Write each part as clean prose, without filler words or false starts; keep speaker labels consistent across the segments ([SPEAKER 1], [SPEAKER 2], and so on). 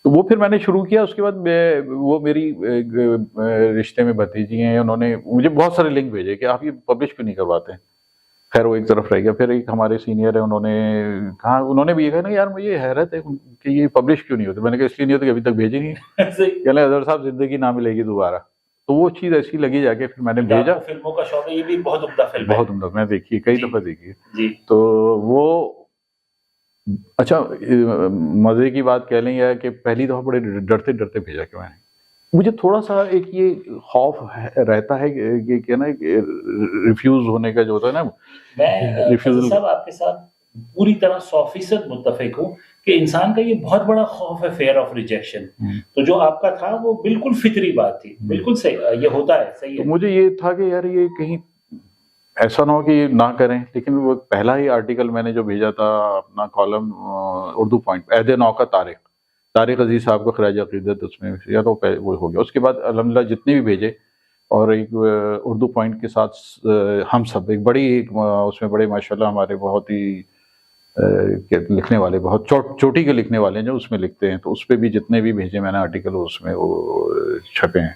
[SPEAKER 1] تو وہ پھر میں نے شروع کیا. اس کے بعد وہ میری رشتے میں بھتیجی ہیں, انہوں نے مجھے بہت سارے لنک بھیجے کہ آپ یہ پبلش کیوں نہیں کرواتے ہیں. خیر وہ ایک طرف رہ گیا. پھر ایک ہمارے سینئر ہیں, انہوں نے کہا, انہوں نے بھی یہ کہا نا یار مجھے حیرت ہے کہ یہ پبلش کیوں نہیں ہوتے. میں نے کہا اس لیے نہیں ہوتے کہ ابھی تک بھیجی نہیں. کہنے اظہر صاحب زندگی نہ ملے گی دوبارہ. تو وہ چیز ایسی لگی جا کے پھر میں نے بھیجا.
[SPEAKER 2] فلموں کا شوق ہے, یہ بھی بہت عمدہ فلم ہے,
[SPEAKER 1] بہت عمدہ, میں دیکھی کئی دفعہ دیکھی.
[SPEAKER 2] جی.
[SPEAKER 1] تو وہ اچھا مزے کی بات کہہ لیں یا کہ پہلی دفعہ بڑے ڈرتے ڈرتے بھیجا کہ میں نے, مجھے تھوڑا سا ایک یہ خوف رہتا ہے کہ نا ریفیوز ہونے کا جو ہوتا ہے نا.
[SPEAKER 2] میں صاحب آپ کے ساتھ پوری طرح 100% متفق ہوں کہ انسان کا یہ بہت بڑا خوف ہے, فیئر آف ریجیکشن. تو جو آپ کا تھا وہ بالکل فطری بات تھی, بالکل صحیح, یہ ہوتا ہے, صحیح ہے.
[SPEAKER 1] مجھے یہ تھا کہ یار یہ کہیں ایسا نہ ہو کہ یہ نہ کریں. لیکن وہ پہلا ہی آرٹیکل میں نے جو بھیجا تھا اپنا کالم اردو پوائنٹ, عہد نو کا طارق عزیز صاحب کو خراج عقیدت, اس میں یا تو وہ ہو گیا. اس کے بعد الحمدللہ جتنے بھی بھیجے, اور ایک اردو پوائنٹ کے ساتھ ہم سب ایک بڑی اس میں بڑے ماشاءاللہ ہمارے بہت ہی لکھنے والے, بہت چوٹی کے لکھنے والے ہیں جو اس میں لکھتے ہیں. تو اس پہ بھی جتنے بھی بھیجے میں نے آرٹیکل اس میں وہ چھپے ہیں.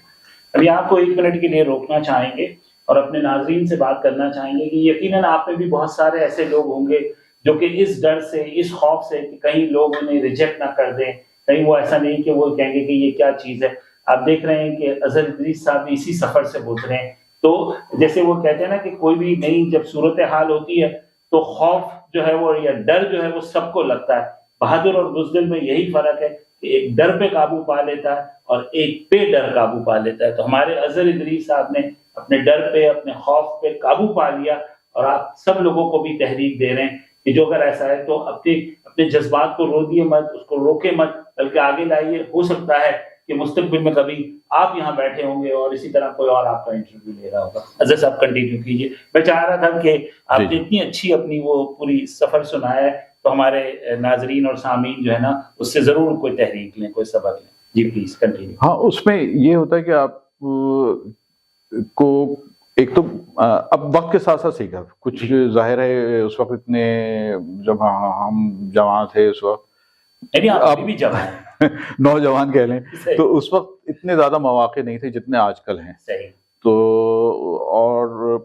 [SPEAKER 2] ابھی آپ کو 1 منٹ کے لیے روکنا چاہیں گے اور اپنے ناظرین سے بات کرنا چاہیں گے کہ یقیناً آپ میں بھی بہت سارے ایسے لوگ ہوں گے جو کہ اس ڈر سے, اس خوف سے کہ کہیں لوگ انہیں ریجیکٹ نہ کر دیں, کہیں وہ ایسا نہیں کہ وہ کہیں گے کہ یہ کیا چیز ہے. آپ دیکھ رہے ہیں کہ اظہر ادریس صاحب بھی اسی سفر سے گزرے ہیں. تو جیسے وہ کہتے ہیں نا کہ کوئی بھی نئی جب صورتحال ہوتی ہے تو خوف جو ہے وہ یا ڈر جو ہے وہ سب کو لگتا ہے. بہادر اور بزدل میں یہی فرق ہے کہ ایک ڈر پہ قابو پا لیتا ہے اور ایک پہ ڈر قابو پا لیتا ہے. تو ہمارے اظہر ادریس صاحب نے اپنے ڈر پہ, اپنے خوف پہ قابو پا لیا, اور آپ سب لوگوں کو بھی تحریک دے رہے ہیں کہ جو اگر ایسا ہے تو اپنے جذبات کو رو دیے مت, اس کو روکے مت, بلکہ آگے لائیے. ہو سکتا ہے کہ مستقبل میں کبھی آپ یہاں بیٹھے ہوں گے اور اسی طرح کوئی اور آپ کا انٹرویو لے رہا ہوگا. اظہر صاحب کنٹینیو کیجیے. میں چاہ رہا تھا کہ آپ نے اتنی اچھی اپنی وہ پوری سفر سنایا ہے تو ہمارے ناظرین اور سامعین جو ہے نا اس سے ضرور کوئی تحریک لیں, کوئی سبق لیں. جی پلیز کنٹینیو.
[SPEAKER 1] ہاں, اس میں یہ ہوتا ہے کہ آپ کو ایک تو اب وقت کے ساتھ ساتھ سیکھا کچھ. ظاہر ہے اس وقت اتنے جب ہم جوان تھے اس وقت,
[SPEAKER 2] آپ بھی جوان
[SPEAKER 1] نوجوان کہہ لیں, تو اس وقت اتنے زیادہ مواقع نہیں تھے جتنے آج کل ہیں. تو اور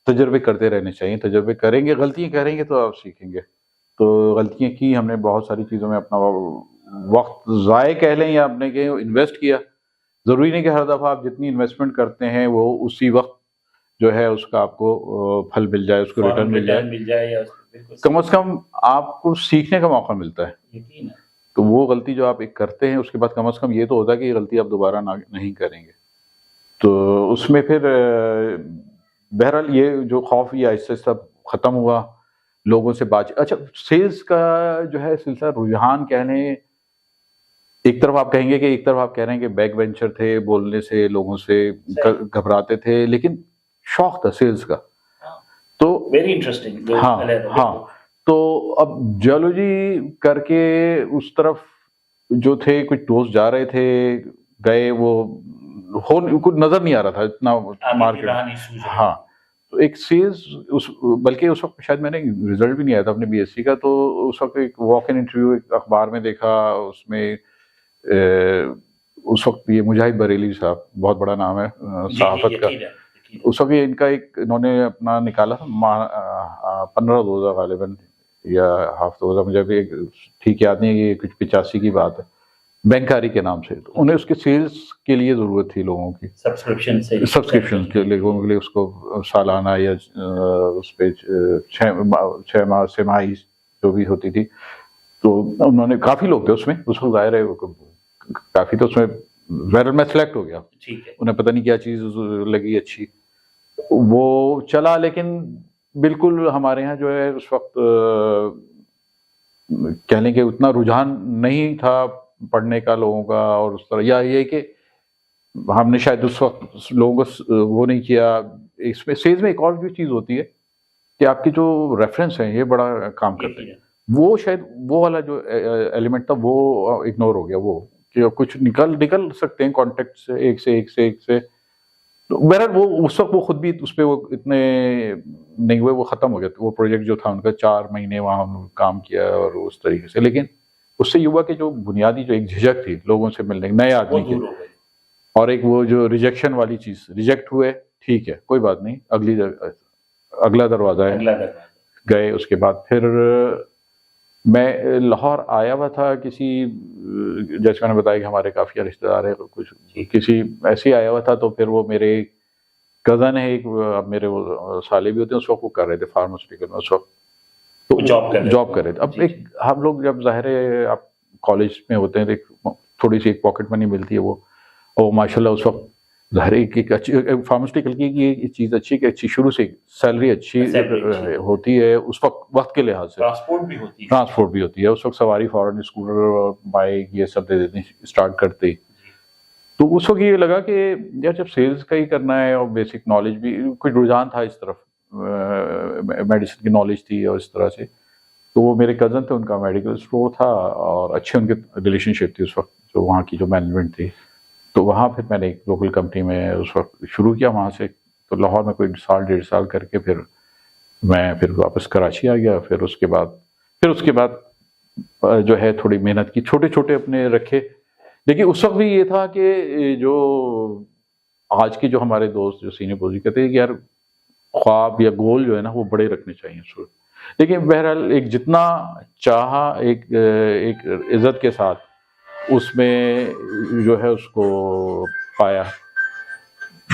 [SPEAKER 1] تجربے کرتے رہنے چاہیے. تجربے کریں گے, غلطیاں کریں گے تو آپ سیکھیں گے. تو غلطیاں کی ہم نے بہت ساری چیزوں میں, اپنا وقت ضائع کہہ لیں یا اپنے کہ انویسٹ کیا. ضروری نہیں کہ ہر دفعہ آپ جتنی انویسٹمنٹ کرتے ہیں وہ اسی وقت جو ہے اس کا آپ کو پھل مل جائے, اس کو ریٹرن مل جائے. کم از کم آپ کو سیکھنے کا موقع ملتا ہے. تو وہ غلطی جو آپ ایک کرتے ہیں اس کے بعد کم از کم یہ تو ہوتا ہے کہ یہ غلطی آپ دوبارہ نہیں کریں گے. تو اس میں پھر بہرحال یہ جو خوف یہ آہستہ آہستہ ختم ہوا, لوگوں سے بات. اچھا, سیلز کا جو ہے سلسلہ رجحان کہہ لیں, ایک طرف آپ کہیں گے کہ ایک طرف آپ کہہ رہے ہیں کہ بیک بینچر تھے, بولنے سے لوگوں سے گھبراتے تھے, لیکن شوق تھا سیلز کا. تو
[SPEAKER 2] ویری انٹرسٹنگ.
[SPEAKER 1] ہاں. تو اب جیولوجی کر کے اس طرف جو تھے کچھ دوست جا رہے تھے, گئے, وہ کچھ نظر نہیں آ رہا تھا اتنا مارکیٹ. ہاں, تو ایک سیلز بلکہ اس وقت شاید میں نے رزلٹ بھی نہیں آیا تھا اپنے بی ایس سی کا. تو اس وقت ایک واک ان انٹرویو ایک اخبار میں دیکھا, اس میں اس وقت یہ مجاہد بریلوی صاحب, بہت بڑا نام ہے صحافت کا, اس وقت ان کا ایک انہوں نے اپنا نکالا تھا 15/2000 غالباً یا ہاف 2000, مجھے بھی ٹھیک یاد نہیں ہے, یہ کچھ 85 کی بات ہے, بینکاری کے نام سے. تو انہیں اس کے سیلز کے لیے ضرورت تھی لوگوں کی, سبسکرپشن کے لوگوں کے لیے, اس کو سالانہ یا اس پہ 6 ماہ سماہی جو بھی ہوتی تھی. تو انہوں نے کافی لوگ تھے اس میں, اس وقت ظاہر ہے کافی, تو اس میں میں سلیکٹ ہو گیا. انہیں پتہ نہیں کیا چیز لگی اچھی, وہ چلا. لیکن بالکل ہمارے یہاں جو ہے اس وقت کہہ لیں کہ اتنا رجحان نہیں تھا پڑھنے کا لوگوں کا, اور اس طرح, یا یہ کہ ہم نے شاید اس وقت لوگوں کو وہ نہیں کیا. اس میں سیلز میں ایک اور بھی چیز ہوتی ہے کہ آپ کی جو ریفرنس ہیں یہ بڑا کام کرتے ہیں. وہ شاید وہ والا جو ایلیمنٹ تھا وہ اگنور ہو گیا, وہ کہ کچھ نکل سکتے ہیں کانٹیکٹ سے, ایک سے. بہرحال وہ اس وقت وہ خود بھی اس پہ وہ اتنے نہیں ہوئے, وہ ختم ہو گیا. وہ پروجیکٹ جو تھا ان کا 4 مہینے وہاں کام کیا اور اس طریقے سے, لیکن اس سے یوا کے جو بنیادی جو ایک جھجک تھی لوگوں سے ملنے کی، نئے آدمی کی، اور ایک وہ جو ریجیکشن والی چیز، ریجیکٹ ہوئے ٹھیک ہے کوئی بات نہیں، اگلا دروازہ ہے، گئے۔ اس کے بعد پھر میں لاہور آیا ہوا تھا کسی، جیسے میں نے بتایا کہ ہمارے کافی رشتہ دار ہیں، کچھ کسی ایسے ہی آیا ہوا تھا، تو پھر وہ میرے کزن ہے ایک، اب میرے وہ سالے بھی ہوتے ہیں، اس وقت وہ کر رہے تھے فارماسیوٹیکل میں، اس وقت جاب کر رہے تھے۔ اب ایک ہم لوگ جب ظاہر ہے آپ کالج میں ہوتے ہیں، ایک تھوڑی سی ایک پاکٹ منی ملتی ہے، وہ ماشاء اللہ اس وقت ظاہر ایک اچھی فارماسیوٹیکل کی یہ چیز اچھی کہ اچھی شروع سے سیلری اچھی ہوتی ہے اس وقت کے لحاظ سے، ٹرانسپورٹ بھی ہوتی ہے اس وقت، سواری فوراً اسکوٹر بائک یہ سب دے دیتے ہیں اسٹارٹ کرتے ہی۔ تو اس وقت یہ لگا کہ یار جب سیلز کا ہی کرنا ہے اور بیسک نالج بھی، کچھ رجحان تھا اس طرف، میڈیسن کی نالج تھی اور اس طرح سے، تو وہ میرے کزن تھے، ان کا میڈیکل اسٹور تھا اور اچھے ان کے ریلیشن شپ تھی اس وقت، جو وہاں کی جو مینجمنٹ تھی، تو وہاں پھر میں نے ایک لوکل کمپنی میں اس وقت شروع کیا وہاں سے، تو لاہور میں کوئی سال ڈیڑھ سال کر کے پھر میں پھر واپس کراچی آ گیا۔ پھر اس کے بعد جو ہے تھوڑی محنت کی، چھوٹے چھوٹے اپنے رکھے، لیکن اس وقت بھی یہ تھا کہ جو آج کے جو ہمارے دوست جو سینئر پوزیشن کہتے ہیں کہ یار خواب یا گول جو ہے نا وہ بڑے رکھنے چاہیے اس وقت، لیکن بہرحال ایک جتنا چاہا ایک عزت کے ساتھ اس میں جو ہے اس کو پایا،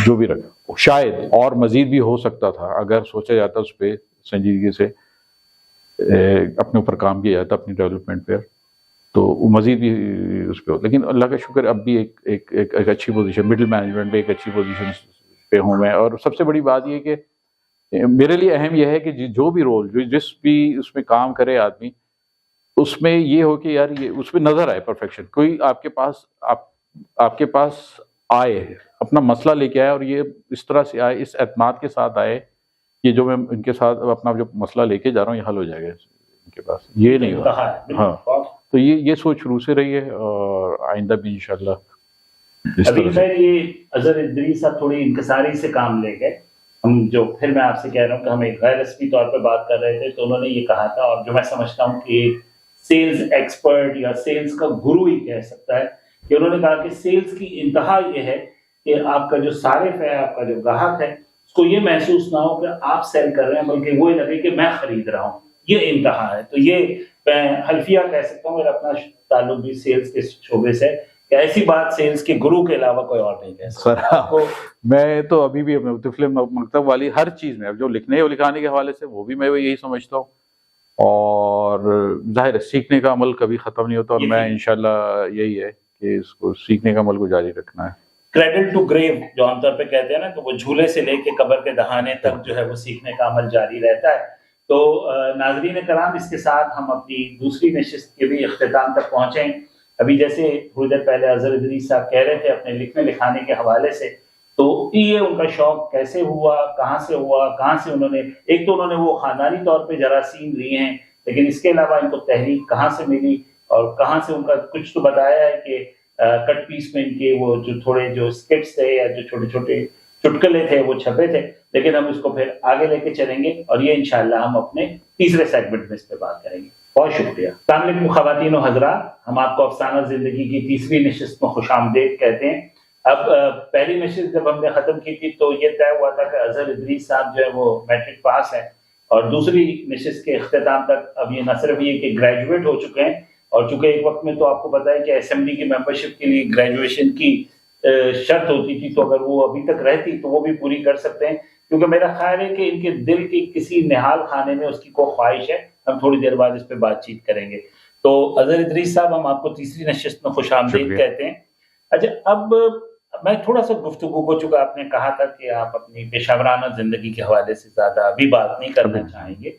[SPEAKER 1] جو بھی رکھا شاید اور مزید بھی ہو سکتا تھا اگر سوچا جاتا اس پہ سنجیدگی سے، اپنے اوپر کام کیا جاتا اپنی ڈیولپمنٹ پہ، تو مزید بھی اس پہ ہو، لیکن اللہ کا شکر اب بھی ایک اچھی پوزیشن، مڈل مینجمنٹ میں ایک اچھی پوزیشن پہ ہوں میں۔ اور سب سے بڑی بات یہ کہ میرے لیے اہم یہ ہے کہ جو بھی رول جس بھی اس میں کام کرے آدمی، اس میں یہ ہو کہ یار یہ اس پہ نظر آئے پرفیکشن، کوئی آپ کے پاس آئے اپنا مسئلہ لے کے آئے اور یہ اس طرح سے آئے، اس اعتماد کے ساتھ آئے کہ جو میں ان کے ساتھ اپنا جو مسئلہ لے کے جا رہا ہوں یہ حل ہو جائے گا ان کے پاس، یہ نہیں ہو۔ ہاں، تو یہ سوچ شروع سے رہی ہے اور آئندہ بھی انشاءاللہ۔
[SPEAKER 2] ابھی خیر یہ اظہر ادریس صاحب تھوڑی انکساری سے کام لے گئے، ہم جو پھر میں آپ سے کہہ رہا ہوں کہ ہم ایک غیر رسمی طور پہ بات کر رہے تھے، تو انہوں نے یہ کہا تھا، اور جو میں سمجھتا ہوں کہ ایک سیلز ایکسپرٹ یا سیلز کا گرو ہی کہہ سکتا ہے، کہ انہوں نے کہا کہ سیلز کی انتہا یہ ہے کہ آپ کا جو صارف ہے، آپ کا جو گاہک ہے، اس کو یہ محسوس نہ ہو کہ آپ سیل کر رہے ہیں، بلکہ وہ لگے کہ میں خرید رہا ہوں، یہ انتہا ہے۔ تو یہ میں حلفیہ کہہ سکتا ہوں، میرا اپنا تعلق بھی سیلز کے شعبے سے، کہ ایسی بات سیلز کے گرو کے علاوہ کوئی اور نہیں کہہ سکتا۔
[SPEAKER 1] میں تو ابھی بھی طفل مکتب والی ہر چیز میں، اب جو لکھنے اور لکھانے کے حوالے سے وہ بھی میں یہی سمجھتا ہوں، اور ظاہر ہے سیکھنے کا عمل کبھی ختم نہیں ہوتا، اور میں انشاءاللہ یہی ہے کہ اس کو سیکھنے کا عمل کو جاری رکھنا ہے۔
[SPEAKER 2] کریڈل ٹو گریو جو عام طور پہ کہتے ہیں نا، کہ وہ جھولے سے لے کے قبر کے دہانے تک جو ہے وہ سیکھنے کا عمل جاری رہتا ہے۔ تو ناظرین کرام، اس کے ساتھ ہم اپنی دوسری نشست کے بھی اختتام تک پہنچیں۔ ابھی جیسے تھوڑی دیر پہلے اظہر ادریس صاحب کہہ رہے تھے اپنے لکھنے لکھانے کے حوالے سے، تو یہ ان کا شوق کیسے ہوا، کہاں سے ہوا، کہاں سے انہوں نے، ایک تو انہوں نے وہ خاندانی طور پہ جراثیم لیے ہیں، لیکن اس کے علاوہ ان کو تحریک کہاں سے ملی اور کہاں سے ان کا کچھ تو بتایا ہے کہ کٹ پیس میں ان کے وہ جو تھوڑے جو اسکٹس تھے یا جو چھوٹے چھوٹے چٹکلے تھے وہ چھپے تھے، لیکن ہم اس کو پھر آگے لے کے چلیں گے، اور یہ انشاءاللہ ہم اپنے تیسرے سیگمنٹ میں اس پہ بات کریں گے۔ بہت شکریہ۔ السلام علیکم خواتین و حضرات، ہم آپ کو افسانہ زندگی کی تیسری نشست میں خوش آمدید کہتے ہیں۔ اب پہلی نشست جب ہم نے ختم کی تھی تو یہ طے ہوا تھا کہ اظہر ادریس صاحب جو ہے وہ میٹرک پاس ہے، اور دوسری نشست کے اختتام تک اب یہ نہ صرف یہ کہ گریجویٹ ہو چکے ہیں، اور چونکہ ایک وقت میں تو آپ کو پتا ہے کہ اسمبلی کی ممبرشپ کے لیے گریجویشن کی شرط ہوتی تھی، تو اگر وہ ابھی تک رہتی تو وہ بھی پوری کر سکتے ہیں، کیونکہ میرا خیال ہے کہ ان کے دل کے کسی نہال خانے میں اس کی کوئی خواہش ہے۔ ہم تھوڑی دیر بعد اس پہ بات چیت کریں گے۔ تو اظہر ادریس صاحب، ہم آپ کو تیسری نشست میں خوش آمدید کہتے ہیں۔ اچھا، اب میں تھوڑا سا گفتگو کو، چکا آپ نے کہا تھا کہ آپ اپنی پیشہ ورانہ زندگی کے حوالے سے زیادہ ابھی بات نہیں کرنا چاہیں گے،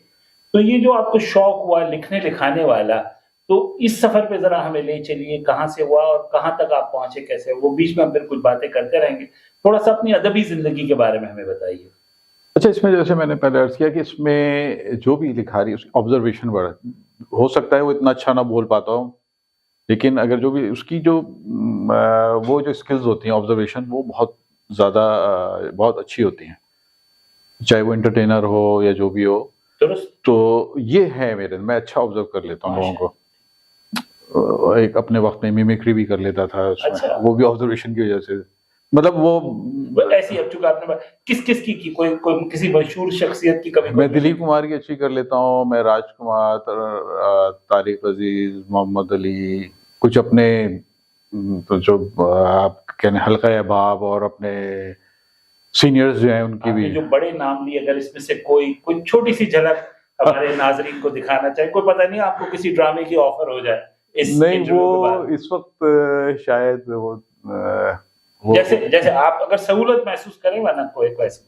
[SPEAKER 2] تو یہ جو آپ کو شوق ہوا لکھنے لکھانے والا، تو اس سفر پہ ذرا ہمیں لے چلیے، کہاں سے ہوا اور کہاں تک آپ پہنچے، کیسے؟ وہ بیچ میں ہم پھر کچھ باتیں کرتے رہیں گے، تھوڑا سا اپنی ادبی زندگی کے بارے میں ہمیں بتائیے۔
[SPEAKER 1] اچھا، اس میں جیسے میں نے پہلے عرض کیا کہ اس میں جو بھی لکھا رہی ہے اس کی آبزرویشن بڑا ہو سکتا ہے، وہ اتنا اچھا نہ بول پاتا ہوں، لیکن اگر جو بھی اس کی جو وہ جو اسکلز ہوتی ہیں آبزرویشن، وہ بہت زیادہ بہت اچھی ہوتی ہیں، چاہے وہ انٹرٹینر ہو یا جو بھی ہو۔ تو یہ ہے میرے، میں اچھا آبزرو کر لیتا ہوں لوگوں کو۔ ایک اپنے وقت میں میمیکری بھی کر لیتا تھا اس میں.
[SPEAKER 2] اچھا.
[SPEAKER 1] وہ بھی آبزرویشن کی وجہ سے, مطلب وہ
[SPEAKER 2] ایسی. اب چونکہ آپ نے کس کی کوئی کسی مشہور شخصیت کی کبھی؟
[SPEAKER 1] میں دلیپ کمار کی اچھی کر لیتا ہوں, میں راج کمار, طارق عزیز, محمد علی, کچھ اپنے جو آپ کہنے حلقہ احباب اور اپنے سینئرز جو ہیں ان کی بھی.
[SPEAKER 2] جو بڑے نام لیے, اگر اس میں سے کوئی چھوٹی سی جھلک ہمارے ناظرین کو دکھانا چاہے, کوئی پتہ نہیں آپ کو کسی ڈرامے کی آفر ہو جائے
[SPEAKER 1] نہیں, وہ اس وقت شاید وہ
[SPEAKER 2] جیسے آپ اگر سہولت محسوس کریں, ورنہ کوئی ایسی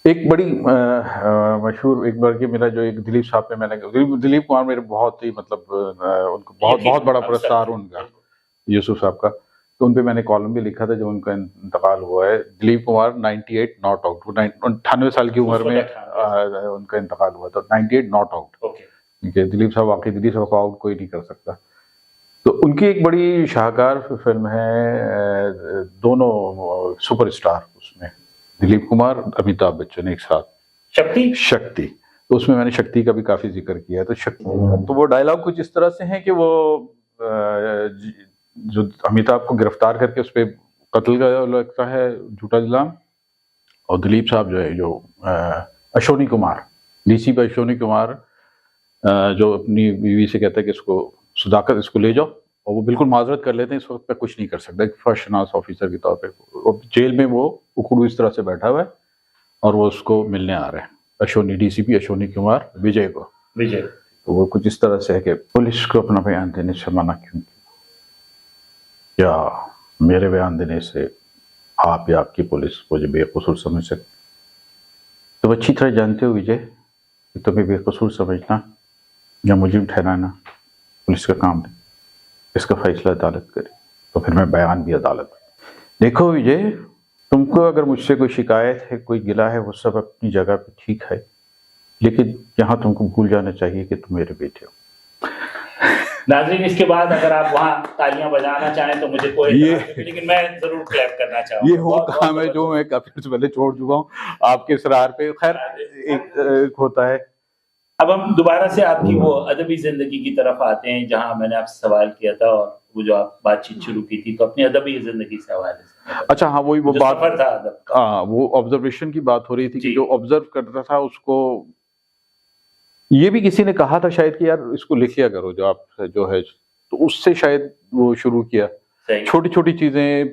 [SPEAKER 1] ایک بڑی مشہور ایک بار کہ میرا جو ایک دلیپ صاحب پہ میں نے دلیپ کمار میرے بہت ہی مطلب ان کو بہت بڑا پرستار ان کا, یوسف صاحب کا, تو ان پہ میں نے کالم بھی لکھا تھا جب ان کا انتقال ہوا ہے. دلیپ کمار 98 ناٹ آؤٹ, 98 سال کی عمر میں ان کا انتقال ہوا تھا, 98 ناٹ آؤٹ. دلیپ صاحب واقعی دلیپ صاحب کو آؤٹ کوئی نہیں کر سکتا. تو ان کی ایک بڑی شاہکار فلم ہے, دونوں سپر اسٹار اس میں, دلیپ کمار, امیتابھ بچن ایک ساتھ, شکتی. تو اس میں نے شکتی کا بھی کافی ذکر کیا ہے. تو شکتی تو وہ ڈائلاگ کچھ اس طرح سے ہیں کہ وہ جو امیتابھ کو گرفتار کر کے اس پہ قتل کا لگتا ہے جھوٹا الزام, اور دلیپ صاحب جو ہے جو اشونی کمار, ڈی سی پہ اشونی کمار جو اپنی بیوی سے کہتا ہے کہ اس کو صداقت اس کو لے جاؤ, اور وہ بالکل معذرت کر لیتے ہیں, اس وقت پہ کچھ نہیں کر سکتا ایک فرسٹ شناس آفیسر کے طور پہ. جیل میں وہ اکڑو اس طرح سے بیٹھا ہوا ہے اور وہ اس کو ملنے آ رہے ہیں, اشونی ڈی سی پی اشونی کمار وجے کو. تو وہ کچھ اس طرح سے ہے کہ پولیس کو اپنا بیان دینے سے منع کیوں کیا, میرے بیان دینے سے آپ یا آپ کی پولیس مجھے بے قصور سمجھ سکتے. تم اچھی طرح جانتے ہو وجے کہ تمہیں بے قصور سمجھنا یا مجرم ٹھہرانا پولیس کا کام نہیں, اس کا فیصلہ عدالت کرے. تو پھر میں بیان بھی عدالت. دیکھو وجے, تم کو اگر مجھ سے کوئی شکایت ہے, کوئی گلہ ہے, وہ سب اپنی جگہ پہ ٹھیک ہے, لیکن یہاں تم کو بھول جانا چاہیے کہ تم میرے بیٹے ہو.
[SPEAKER 2] ناظرین اس کے بعد اگر آپ وہاں تالیاں بجانا چاہیں تو مجھے کوئی, لیکن میں ضرور کلیپ کرنا چاہوں گا.
[SPEAKER 1] یہ وہ کام ہے جو میں کافی سے پہلے چھوڑ چکا ہوں آپ کے اصرار پہ. خیر ایک ہوتا ہے.
[SPEAKER 2] اب ہم دوبارہ سے آپ کی وہ ادبی زندگی کی طرف آتے ہیں جہاں میں نے آپ سے سوال کیا تھا, اور وہ جو آپ بات چیت شروع کی تھی, تو اپنی ادبی زندگی سے حوالے سے.
[SPEAKER 1] اچھا ہاں, وہی وہ بات
[SPEAKER 2] تھا,
[SPEAKER 1] ہاں وہ آبزرویشن کی بات ہو رہی تھی کہ جو آبزرو کرتا تھا اس کو یہ بھی کسی نے کہا تھا شاید کہ یار اس کو لکھیا کرو جو آپ جو ہے, تو اس سے شاید وہ شروع کیا. چھوٹی چھوٹی چیزیں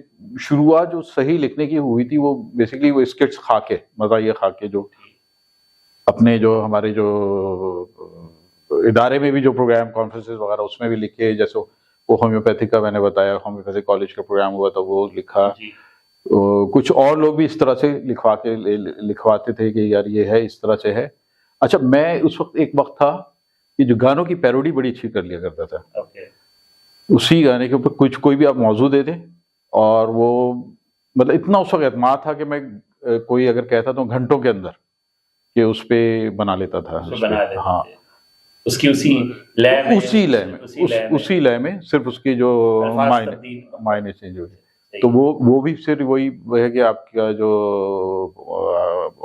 [SPEAKER 1] شروعات جو صحیح لکھنے کی ہوئی تھی وہ بیسیکلی وہ اسکٹس کھا کے, مزاحیہ کھا کے, جو اپنے جو ہمارے جو ادارے میں بھی جو پروگرام کانفرنسز وغیرہ اس میں بھی لکھے, جیسے وہ ہومیوپیتھی کا میں نے بتایا, ہومیوپیتھی کالج کا پروگرام ہوا تھا وہ لکھا. کچھ اور لوگ بھی اس طرح سے لکھواتے تھے کہ یار یہ ہے اس طرح سے ہے. اچھا میں اس وقت ایک وقت تھا کہ جو گانوں کی پیروڈی بڑی اچھی کر لیا کرتا تھا. اسی گانے کے اوپر کوئی بھی آپ موضوع دے دیں, اور وہ مطلب اتنا اس وقت اعتماد تھا کہ میں کوئی اگر کہتا تو گھنٹوں کے اندر کہ اس پہ بنا لیتا تھا. ہاں
[SPEAKER 2] اس کی اسی
[SPEAKER 1] لے میں صرف اس کی جو معنی چینج ہو گئے. تو وہ بھی صرف وہی ہے کہ آپ کا جو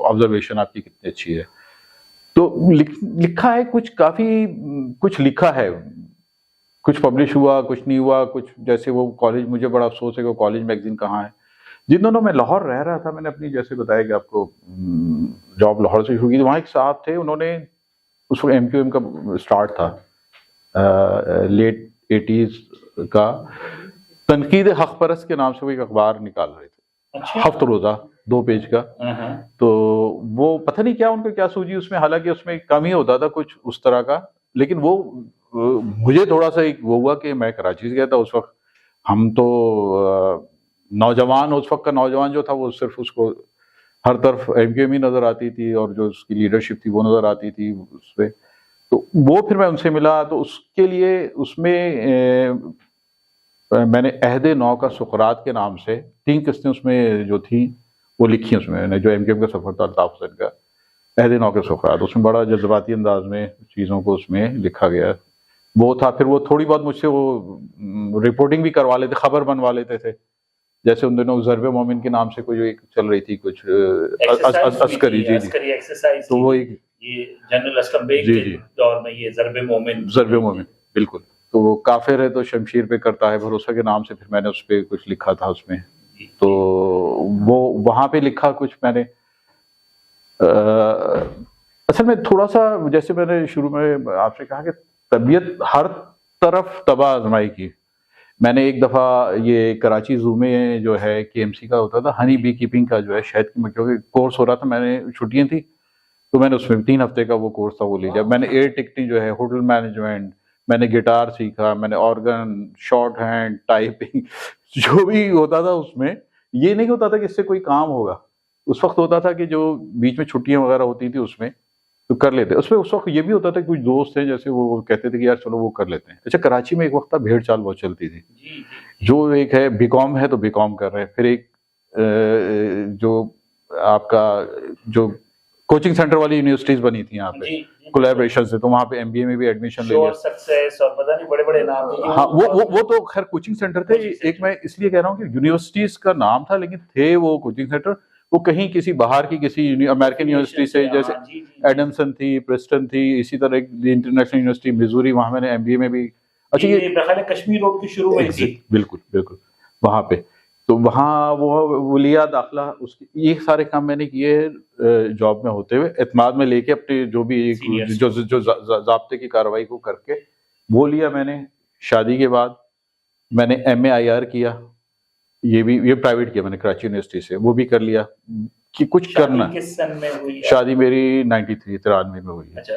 [SPEAKER 1] آبزرویشن آپ کی کتنی اچھی ہے. تو لکھا ہے کچھ, کافی کچھ لکھا ہے, کچھ پبلش ہوا, کچھ نہیں ہوا. کچھ جیسے وہ کالج, مجھے بڑا افسوس ہے کہ وہ کالج میگزین کہاں ہے. جن دنوں میں لاہور رہ رہا تھا, میں نے اپنی جیسے بتایا کہ آپ کو جاب لاہور سے شروع کی, وہاں ایک صاحب تھے, انہوں نے اس وقت MQM کا اسٹارٹ تھا, لیٹ 80s کا, تنقید حق پرست کے نام سے وہ ایک اخبار نکال رہے تھے, ہفت روزہ 2 پیج کا. تو وہ پتہ نہیں کیا ان کو کیا سوجی اس میں, حالانکہ اس میں کم ہی ہوتا تھا کچھ اس طرح کا, لیکن وہ مجھے تھوڑا سا ایک وہ ہوا کہ میں کراچی سے گیا تھا اس وقت. ہم تو نوجوان, اس وقت کا نوجوان جو تھا وہ صرف اس کو ہر طرف MQM ہی نظر آتی تھی, اور جو اس کی لیڈرشپ تھی وہ نظر آتی تھی اس پہ. تو وہ پھر میں ان سے ملا, تو اس کے لیے اس میں میں نے عہد نو کا سقراط کے نام سے 3 قسطیں اس میں جو تھیں وہ لکھی. اس میں جو MQM کا سفر تھا الطاف حسین کا, عہد نو کا سقراط, اس میں بڑا جذباتی انداز میں چیزوں کو اس میں لکھا گیا. وہ تھا. پھر وہ تھوڑی بہت مجھ سے وہ رپورٹنگ بھی کروا لیتے, خبر بنوا لیتے تھے, جیسے ان دنوں ضرب مومن کے نام سے کوئی جو ایک چل رہی تھی کچھ عسکری, جی, تو وہ
[SPEAKER 2] یہ جنرل اسلم بیگ کے دور میں یہ ضرب مومن
[SPEAKER 1] بالکل. تو وہ کافر ہے تو شمشیر پہ کرتا ہے بھروسہ کے نام سے پھر میں نے اس پہ کچھ لکھا تھا اس میں. تو وہ وہاں پہ لکھا کچھ میں نے. اصل میں تھوڑا سا جیسے میں نے شروع میں آپ سے کہا کہ طبیعت ہر طرف تباہ آزمائی کی. میں نے ایک دفعہ یہ کراچی زو میں جو ہے KMC کا ہوتا تھا ہنی بی کیپنگ کا جو ہے شہد کی مکھیوں کا کورس ہو رہا تھا. میں نے چھٹیاں تھی تو میں نے اس میں 3 ہفتے کا وہ کورس تھا وہ لے لیا. میں نے ایئر ٹکٹنگ جو ہے ہوٹل مینجمنٹ میں نے گٹار سیکھا میں نے آرگن شارٹ ہینڈ ٹائپنگ جو بھی ہوتا تھا اس میں. یہ نہیں ہوتا تھا کہ اس سے کوئی کام ہوگا. اس وقت ہوتا تھا کہ جو بیچ میں چھٹیاں وغیرہ ہوتی تھی اس میں تو کر لیتے. اس میں اس وقت یہ بھی ہوتا تھا کہ کچھ دوست ہیں جیسے وہ کہتے تھے کہ یار چلو وہ کر لیتے ہیں. اچھا کراچی میں ایک وقت تھا بھیڑ چال بہت چلتی تھی. جو ایک ہے BCom ہے تو BCom کر رہے ہیں. پھر ایک جو آپ کا جو کوچنگ سینٹر والی یونیورسٹیز بنی تھی یہاں پہ کولیبریشن سے تو وہاں پہ MBA میں بھی ایڈمیشن لے لیا.
[SPEAKER 2] سکسیس اور پتہ نہیں بڑے بڑے نام تھے.
[SPEAKER 1] ہاں وہ تو خیر کوچنگ سینٹر تھے. ایک میں اس لیے کہہ رہا ہوں کہ یونیورسٹیز کا نام تھا لیکن تھے وہ کوچنگ سینٹر. وہ کہیں کسی باہر کی کسی امریکن یونیورسٹی سے جیسے ایڈمسن تھی پرسٹن تھی اسی طرح ایک انٹرنیشنل یونیورسٹی میزوری وہاں میں نے MBA میں بھی. اچھا
[SPEAKER 2] یہ کشمیر روڈ کی شروع میں تھی.
[SPEAKER 1] بالکل وہاں پہ تو وہاں وہ لیا داخلہ. اس یہ سارے کام میں نے کیے جاب میں ہوتے ہوئے اعتماد میں لے کے اپنے جو بھی جو ضابطے کی کارروائی کو کر کے وہ لیا میں نے. شادی کے بعد میں نے MA IR کیا. یہ پرائیویٹ کیا میں نے کراچی یونیورسٹی سے. وہ بھی کر لیا کہ کچھ کرنا.
[SPEAKER 2] کس سن میں ہوئی؟
[SPEAKER 1] شادی میری 93 میں ہوئی ہے.
[SPEAKER 2] اچھا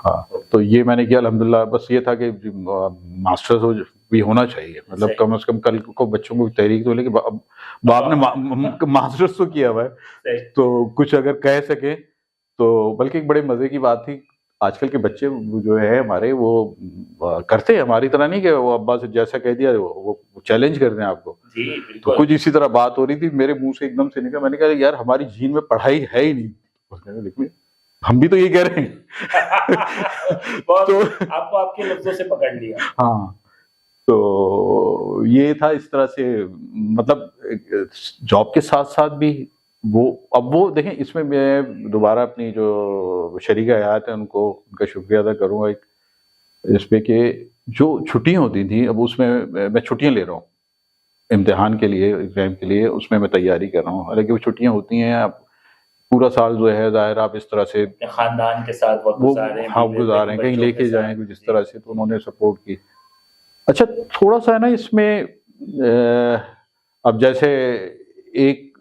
[SPEAKER 1] ہاں تو یہ میں نے کیا الحمدللہ. بس یہ تھا کہ ماسٹرز بھی ہونا چاہیے مطلب کم از کم کل کو بچوں کو تحریک تو لے کہ باپ نے ماسٹرز تو کیا ہوا ہے تو کچھ اگر کہہ سکے تو. بلکہ ایک بڑے مزے کی بات تھی آج کل کے بچے جو ہے ہمارے وہ کرتے ہیں ہماری طرح نہیں کہ وہ ابا سے جیسا کہہ دیا وہ چیلنج کرتے ہیں آپ کو. تو کچھ اسی طرح بات ہو رہی تھی میرے منہ سے ایک دم سے نکلا. میں نے کہا یار ہماری جین میں پڑھائی ہے ہی نہیں. ہم بھی تو یہ کہہ رہے ہیں تو
[SPEAKER 2] آپ کو آپ کے لفظوں سے پکڑ لیا.
[SPEAKER 1] ہاں تو یہ تھا اس طرح سے مطلب جاب کے ساتھ ساتھ بھی وہ دیکھیں اس میں میں دوبارہ اپنی جو شریک حیات ہیں ان کا شکریہ ادا کروں گا اس پہ کہ جو چھٹیاں ہوتی تھیں اب اس میں چھٹیاں لے رہا ہوں امتحان کے لیے ایگزام کے لیے. اس میں تیاری کر رہا ہوں. حالانکہ وہ چھٹیاں ہوتی ہیں اب پورا سال جو ہے ظاہر آپ اس طرح سے
[SPEAKER 2] خاندان کے ساتھ وقت
[SPEAKER 1] گزاریں کہیں لے کے جائیں کچھ اس طرح سے. تو انہوں نے سپورٹ کی. اچھا تھوڑا سا ہے نا اس میں اب جیسے ایک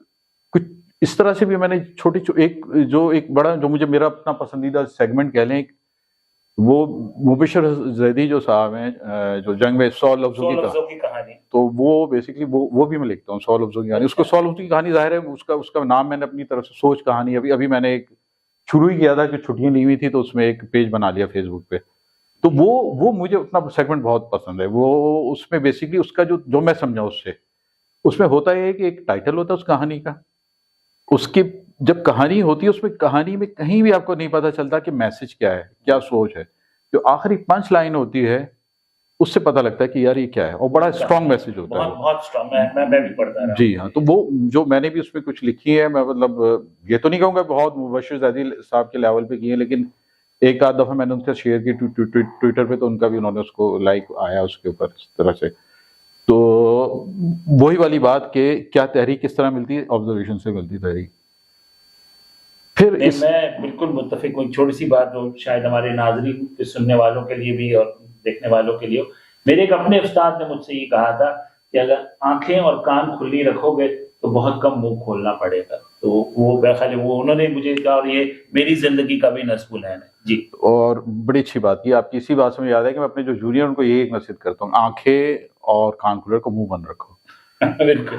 [SPEAKER 1] کچھ اس طرح سے بھی میں نے ایک بڑا جو مجھے میرا اپنا پسندیدہ سیگمنٹ کہہ لیں وہ مبشر زیدی جو صاحب ہیں جو جنگ میں 100 لفظوں کی کہانی تو وہ بیسکلی وہ بھی میں لکھتا ہوں 100 لفظوں کی کہانی. اس کو 100 لفظوں کی کہانی ظاہر ہے اس کا نام میں نے اپنی طرف سے سوچ کہانی ابھی میں نے ایک شروع ہی کیا تھا کہ چھٹیاں لی ہوئی تھی تو اس میں ایک پیج بنا لیا فیس بک پہ. تو وہ مجھے اپنا سیگمنٹ بہت پسند ہے. وہ اس میں بیسکلی اس کا جو میں سمجھا اس میں ہوتا ہے کہ ایک ٹائٹل ہوتا ہے اس کہانی کا. اس کی جب کہانی ہوتی ہے اس میں کہانی میں کہیں بھی آپ کو نہیں پتہ چلتا کہ میسج کیا ہے کیا سوچ ہے. جو آخری پنچ لائن ہوتی ہے اس سے پتہ لگتا ہے کہ یار یہ کیا ہے اور بڑا اسٹرانگ میسج ہوتا ہے.
[SPEAKER 2] بہت اسٹرانگ میں بھی پڑھتا رہا.
[SPEAKER 1] جی ہاں تو وہ جو میں نے بھی اس میں کچھ لکھی ہے میں مطلب یہ تو نہیں کہوں گا بہت مبشر زیدی صاحب کے لیول پہ کی ہے لیکن ایک آدھ دفعہ میں نے ان سے شیئر کی ٹویٹر پہ تو ان کا بھی انہوں نے اس کو لائک آیا اس کے اوپر اس طرح سے. تو وہی والی بات کہ کیا تحریک کس طرح ملتی ہے آبزرویشن سے ملتی تحریک. پھر
[SPEAKER 2] میں بالکل متفق ہوں. چھوٹی سی بات جو شاید ہمارے ناظرین کے سننے والوں کے لیے بھی اور دیکھنے والوں کے لیے میرے ایک اپنے استاد نے مجھ سے یہ کہا تھا کہ اگر آنکھیں اور کان کھلی رکھو گے تو بہت کم منہ کھولنا پڑے گا. تو وہ بخال وہ انہوں نے مجھے کہا اور یہ میری زندگی کا بھی نصب العین ہے. جی
[SPEAKER 1] اور بڑی اچھی بات کی آپ کی. اسی بات سے مجھے یاد ہے کہ میں اپنے جو جونیئر ان کو یہی ایک نصیحت کرتا ہوں آنکھیں اور کان کھلے کو منہ بند رکھو.
[SPEAKER 2] بالکل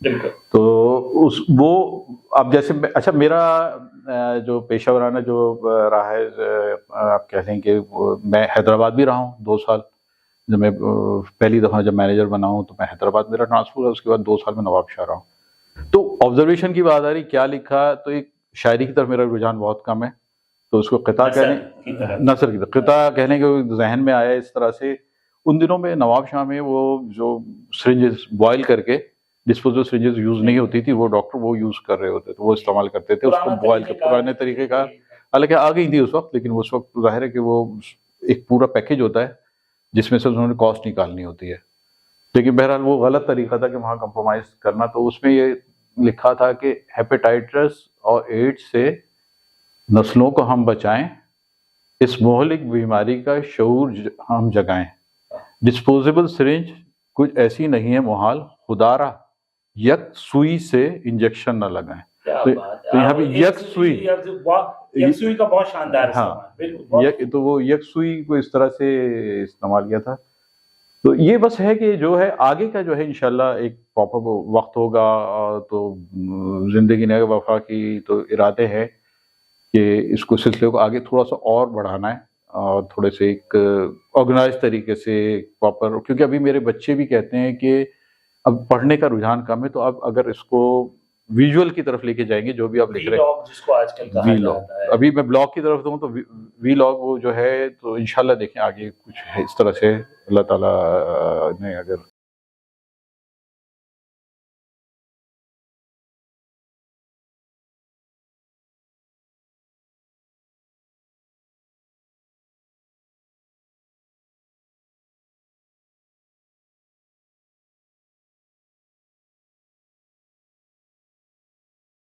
[SPEAKER 2] بالکل.
[SPEAKER 1] تو وہ اب جیسے اچھا میرا جو پیشہ ورانہ جو رہا ہے آپ کہہ لیں کہ میں حیدرآباد بھی رہا ہوں 2 سال. جب میں پہلی دفعہ جب مینیجر بنا ہوں تو میں حیدرآباد میرا ٹرانسفر ہے. اس کے بعد 2 سال میں نواب شاہ رہا ہوں. تو آبزرویشن کی بات آ رہی کیا لکھا تو ایک شاعری کی طرف میرا رجحان بہت کم ہے تو اس کو قطع نثر کی قطع کہنے کے ذہن میں آیا اس طرح سے. ان دنوں میں نواب شاہ میں وہ جو سرنجز بوائل کر کے ڈسپوزل سرنجز یوز نہیں ہوتی تھی وہ ڈاکٹر وہ یوز کر رہے ہوتے تھے وہ استعمال کرتے تھے اس کو بوائل کر پرانے طریقے کا حالانکہ آ گئی تھی اس وقت، لیکن اس وقت ظاہر ہے کہ وہ ایک پورا پیکیج ہوتا ہے جس میں سے انہوں نے کاسٹ نکالنی ہوتی ہے، لیکن بہرحال وہ غلط طریقہ تھا کہ وہاں کمپرومائز کرنا. تو اس میں یہ لکھا تھا کہ ہیپیٹائٹس اور ایڈس سے نسلوں کو ہم بچائیں، اس مہلک بیماری کا شعور ہم جگائیں. ڈسپوزیبل سرنج کچھ ایسی نہیں ہے محال، خدارا یک سوئی سے انجیکشن نہ لگائیں. تو یہاں پہ یک سوئی،
[SPEAKER 2] یک سوئی کا بہت شاندار
[SPEAKER 1] ہاں، تو وہ یک سوئی کو اس طرح سے استعمال کیا تھا. تو یہ بس ہے کہ جو ہے آگے کا جو ہے انشاءاللہ ایک پراپر وقت ہوگا، تو زندگی نئے وفا کی تو ارادے ہے کہ اس کو سلسلے کو آگے تھوڑا سا اور بڑھانا ہے، اور تھوڑے سے ایک آرگنائز طریقے سے پراپر، کیونکہ ابھی میرے بچے بھی کہتے ہیں کہ اب پڑھنے کا رجحان کم ہے، تو اب اگر اس کو ویژول کی طرف لے کے جائیں گے، جو بھی آپ لکھ رہے ہیں
[SPEAKER 2] جس کو آج کل کہا جاتا ہے،
[SPEAKER 1] ابھی میں بلاگ کی طرف دوں تو وی لاگ وہ جو ہے، تو انشاءاللہ دیکھیں آگے کچھ ہے اس طرح سے اللہ تعالیٰ نے اگر